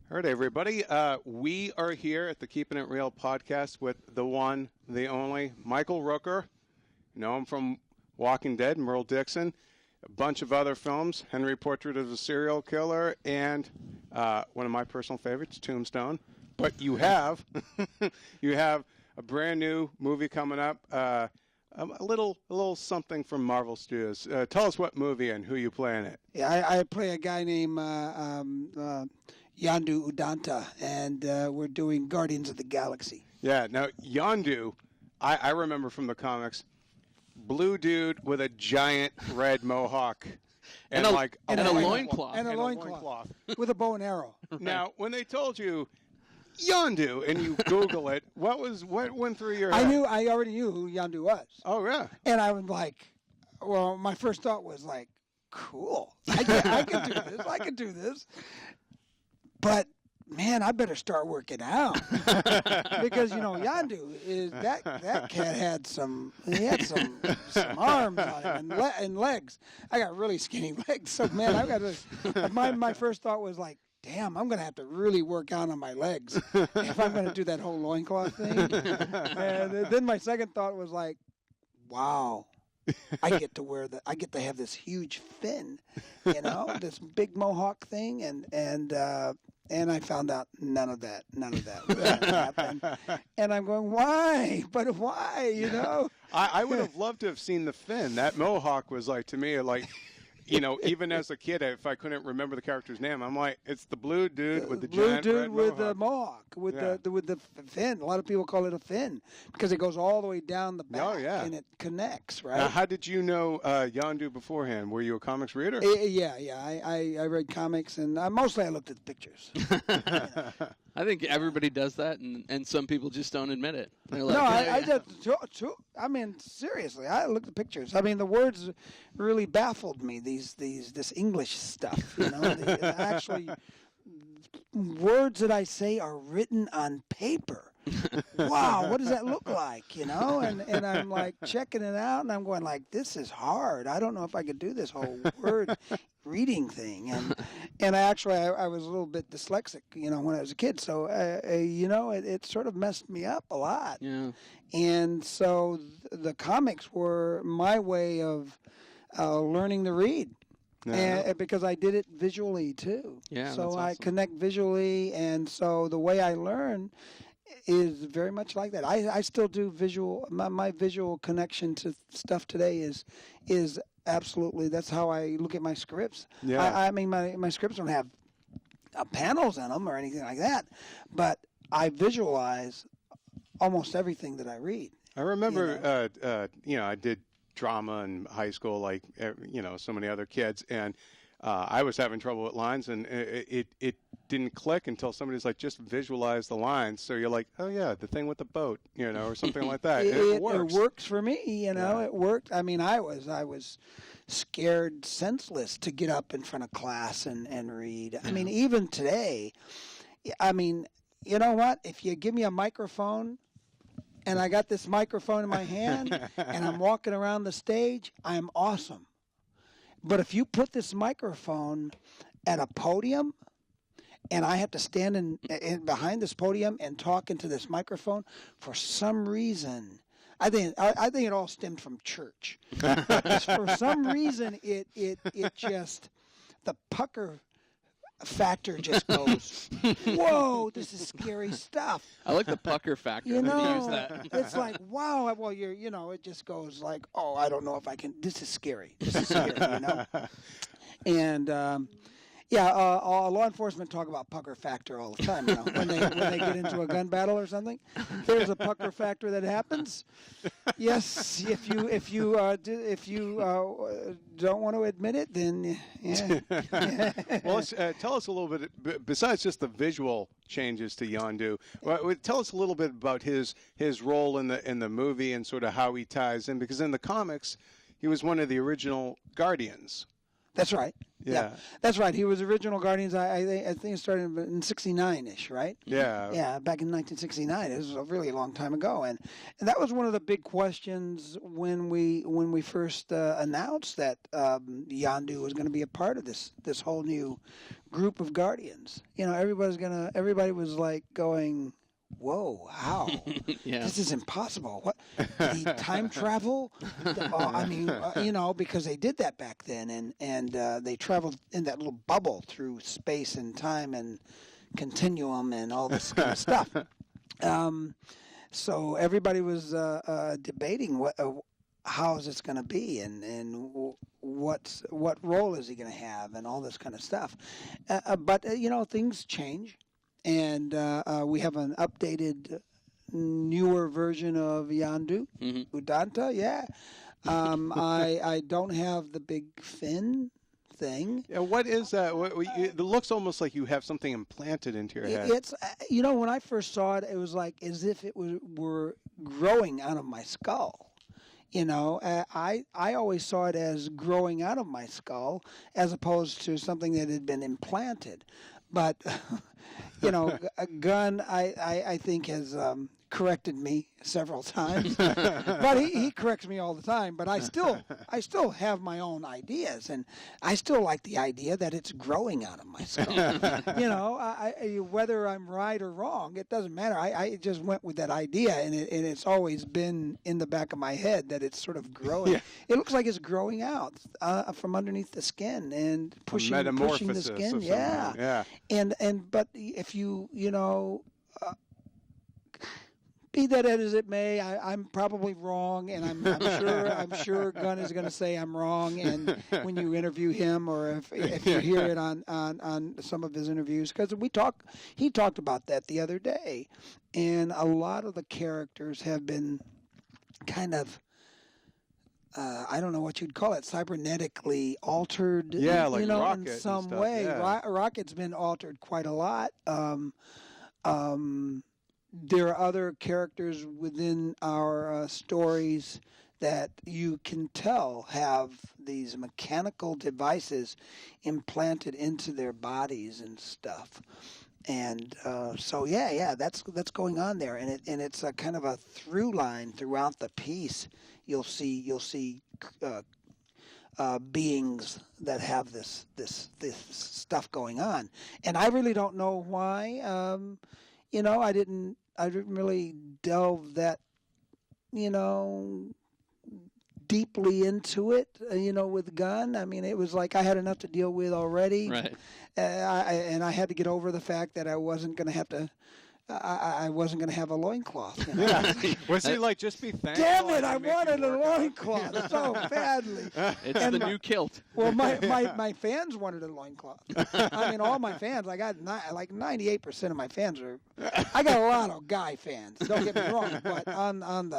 All right, everybody. We are here at the Keeping It Real podcast with the one, the only, Michael Rooker. You know him from Walking Dead, Merle Dixon, a bunch of other films, Henry Portrait of a Serial Killer, and one of my personal favorites, Tombstone. But you have, you have a brand new movie coming up, a little something from Marvel Studios. Tell us what movie and who you play in it. Yeah, I play a guy named Yondu Udanta, and we're doing Guardians of the Galaxy. Yeah, now Yondu, I remember from the comics, blue dude with a giant red mohawk. And a loincloth. And a loincloth. With a bow and arrow. Now, when they told you Yondu and you Google it, what went through your head? I already knew who Yondu was. Oh, yeah. And I was like, well, my first thought was like, cool. I can do this. I can do this. But man, I better start working out because Yondu is that cat had some arms on him and legs. I got really skinny legs, so man, I got to. My first thought was like, damn, I'm gonna have to really work out on my legs if I'm gonna do that whole loincloth thing. And then my second thought was like, wow. I get to have this huge fin, this big mohawk thing, and I found out none of that happened. And I'm going, why? But why? I would have loved to have seen the fin. That mohawk was like, to me, like, even as a kid, if I couldn't remember the character's name, I'm like, it's the blue dude with the giant red with mohawk. the mohawk, with the fin. A lot of people call it a fin because it goes all the way down the back and it connects, right? Now, how did you know Yondu beforehand? Were you a comics reader? Yeah. I read comics, and mostly I looked at the pictures. I think everybody does that, and some people just don't admit it. Like, no, I just. I mean, seriously, I looked at the pictures. I mean, the words really baffled me. This English stuff, actually, words that I say are written on paper. Wow, what does that look like? And I'm like checking it out, and I'm going like, this is hard. I don't know if I could do this whole word reading thing. And I was a little bit dyslexic, when I was a kid. So it sort of messed me up a lot. Yeah. And so the comics were my way of learning to read. And because I did it visually too. Yeah, so that's awesome. I connect visually, and so the way I learn is very much like that. I still do visual. My visual connection to stuff today is absolutely. That's how I look at my scripts. Yeah. I mean, my scripts don't have panels in them or anything like that, but I visualize almost everything that I read. I remember, I did drama in high school, like so many other kids, and I was having trouble with lines, and it didn't click until somebody's like, just visualize the lines. So you're like, oh yeah, the thing with the boat, or something like that. It works. It works for me, It worked. I mean, I was scared senseless to get up in front of class and read. I mean, even today, I mean, you know what? If you give me a microphone, and I got this microphone in my hand, and I'm walking around the stage, I'm awesome. But if you put this microphone at a podium, and I have to stand in behind this podium and talk into this microphone, for some reason, I think it all stemmed from church. For some reason, it just, the pucker factor just goes, whoa, this is scary stuff. I like the pucker factor. Use that. It's like, wow, well, it just goes like, oh, I don't know if I can, this is scary. And, law enforcement talk about pucker factor all the time. When they get into a gun battle or something, there's a pucker factor that happens. Yes, if you don't want to admit it, then yeah. Well, tell us a little bit. Besides just the visual changes to Yondu, tell us a little bit about his role in the movie and sort of how he ties in. Because in the comics, he was one of the original Guardians. That's right. Yeah. That's right. He was original Guardians. I think it started in '69ish, right? Yeah. Yeah, back in 1969. It was a really long time ago, and that was one of the big questions when we first announced that Yondu was going to be a part of this whole new group of Guardians. Everybody was like going, whoa, how? Yeah. This is impossible. What? The time travel? Because they did that back then, and they traveled in that little bubble through space and time and continuum and all this kind of stuff. So everybody was debating how is this going to be and what role is he going to have and all this kind of stuff. But things change. And we have an updated, newer version of Yondu, Udanta. Yeah, I don't have the big fin thing. Yeah, what is that? It looks almost like you have something implanted into your head. It's when I first saw it, it was like as if it were growing out of my skull. I always saw it as growing out of my skull as opposed to something that had been implanted. But Gunn, I think, has corrected me several times. But he corrects me all the time. But I still have my own ideas, and I still like the idea that it's growing out of my skull. Whether I'm right or wrong, it doesn't matter. I just went with that idea, and it's always been in the back of my head that it's sort of growing. Yeah. It looks like it's growing out from underneath the skin and pushing the skin. Yeah. But if you be that as it may, I'm probably wrong, and I'm sure Gunn is going to say I'm wrong. And when you interview him, or if you hear it on some of his interviews, because he talked about that the other day, and a lot of the characters have been kind of. I don't know what you'd call it, cybernetically altered. Yeah, like Rocket in some and stuff, way. Yeah. Rocket's been altered quite a lot. There are other characters within our stories that you can tell have these mechanical devices implanted into their bodies and stuff. And that's going on there, and it's a kind of a through line throughout the piece. You'll see beings that have this stuff going on, and I really don't know why. I didn't really delve that, deeply into it, with Gunn. I mean, it was like I had enough to deal with already. Right. I had to get over the fact that I wasn't going to have to. I wasn't going to have a loincloth. Yeah. Was he like, just be thankful? Damn it! I wanted a loincloth so badly. It's the new kilt. Well, my fans wanted a loincloth. I mean, all my fans. I got like 98% of my fans are. I got a lot of guy fans. Don't get me wrong, but on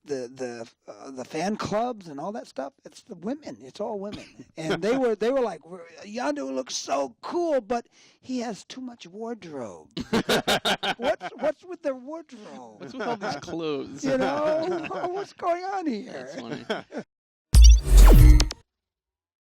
the fan clubs and all that stuff, it's the women. It's all women, and they were like, Yondu looks so cool, but he has too much wardrobe. What's with the wardrobe? What's with all these clothes? What's going on here? That's funny.